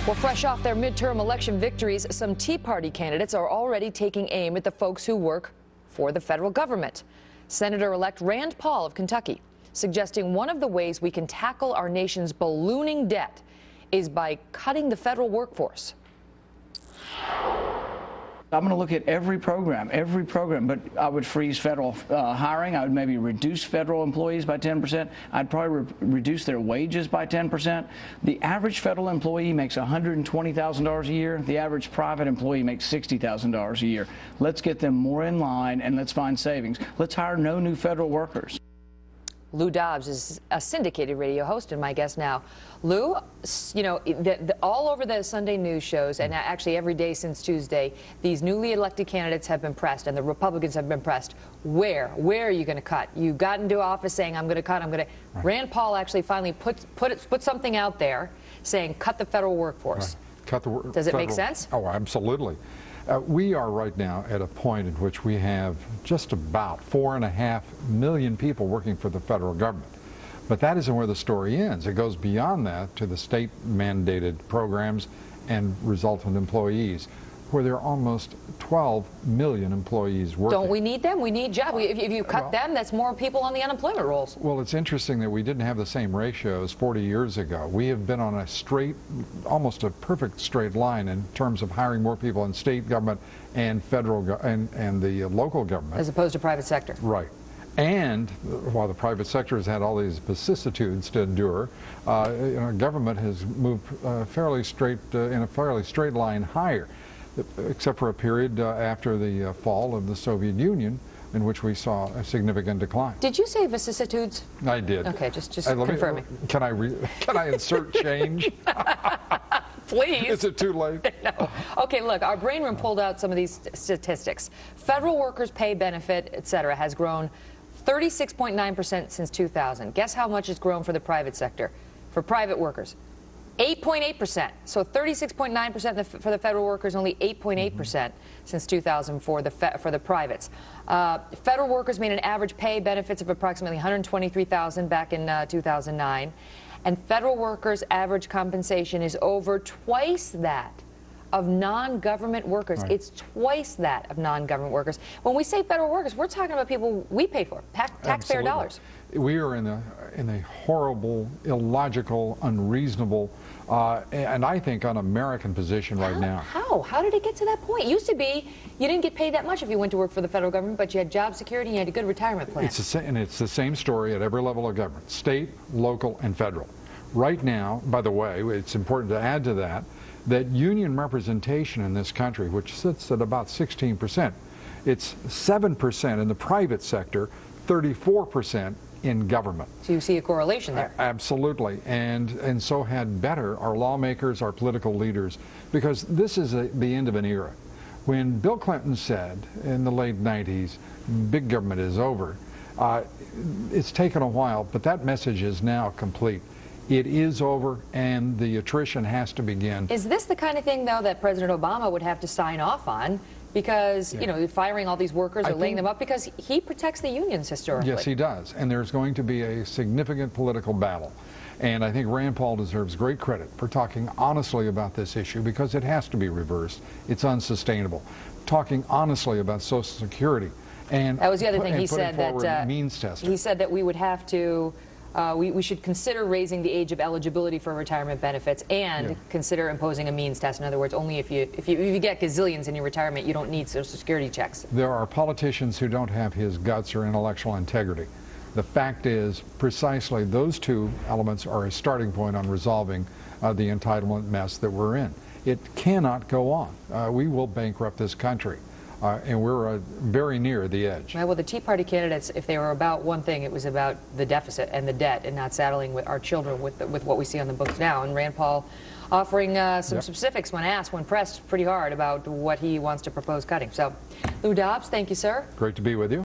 Well, fresh off their midterm election victories, some Tea Party candidates are already taking aim at the folks who work for the federal government. Senator-elect Rand Paul of Kentucky suggesting one of the ways we can tackle our nation's ballooning debt is by cutting the federal workforce. I'm going to look at every program, but I would freeze federal hiring. I would maybe reduce federal employees by 10%. I'd probably reduce their wages by 10%. The average federal employee makes $120,000 a year. The average private employee makes $60,000 a year. Let's get them more in line and let's find savings. Let's hire no new federal workers. Lou Dobbs is a syndicated radio host and my guest now. Lou, you know, all over the Sunday news shows, and actually every day since Tuesday, these newly elected candidates have been pressed, and the Republicans have been pressed. Where are you going to cut? You got into office saying, I'm going to cut, I'm going to. Right. Rand Paul actually finally put something out there saying, cut the federal workforce. Right. Cut the Does it make sense? Oh, absolutely. We are right now at a point in which we have just about 4.5 million people working for the federal government. But that isn't where the story ends. It goes beyond that to the state-mandated programs and resultant employees, where there are almost 12 million employees working. Don't we need them? We need jobs. If you cut them, that's more people on the unemployment rolls. Well, it's interesting that we didn't have the same ratios 40 years ago. We have been on a straight, almost a perfect straight line in terms of hiring more people in state government and federal and the local government. As opposed to private sector. Right. And while the private sector has had all these vicissitudes to endure, government has moved fairly straight in a fairly straight line higher, except for a period after the fall of the Soviet Union, in which we saw a significant decline. Did you say vicissitudes? I did. Okay, just confirming. Can I insert change? Please. Is it too late? No. Okay, look, our brain room pulled out some of these statistics. Federal workers' pay benefit, et cetera, has grown 36.9% since 2000. Guess how much it's grown for the private sector, for private workers? 8.8%. So 36.9% for the federal workers, only 8.8% since 2004 for the privates. Federal workers made an average pay benefits of approximately $123,000 back in 2009, and federal workers' average compensation is over twice that of non-government workers. Right. It's twice that of non-government workers. When we say federal workers, we're talking about people we pay for, taxpayer dollars. We are in a horrible, illogical, unreasonable, and I think un-American position right now. How did it get to that point? It used to be you didn't get paid that much if you went to work for the federal government, but you had job security and you had a good retirement plan. It's the same story at every level of government, state, local, and federal. Right now, by the way, it's important to add to that union representation in this country, which sits at about 16%, it's 7% in the private sector, 34% in government. So you see a correlation there. Absolutely, and so had better our lawmakers, our political leaders, because this is the end of an era. When Bill Clinton said in the late 90s, big government is over, it's taken a while, but that message is now complete. It is over, and the attrition has to begin. Is this the kind of thing, though, that President Obama would have to sign off on? Because, you know, firing all these workers or laying them up, because he protects the unions historically. Yes, he does. And there's going to be a significant political battle. And I think Rand Paul deserves great credit for talking honestly about this issue, because it has to be reversed. It's unsustainable. Talking honestly about Social Security. And that was the other thing he said, that means testing. He said that we would have to we should consider raising the age of eligibility for retirement benefits and consider imposing a means test. In other words, only if you get gazillions in your retirement, you don't need Social Security checks. There are politicians who don't have his guts or intellectual integrity. The fact is, precisely those two elements are a starting point on resolving the entitlement mess that we're in. It cannot go on. We will bankrupt this country. And we're very near the edge. Well, the Tea Party candidates, if they were about one thing, it was about the deficit and the debt and not saddling with our children with what we see on the books now. And Rand Paul offering some specifics when asked, when pressed pretty hard about what he wants to propose cutting. So, Lou Dobbs, thank you, sir. Great to be with you.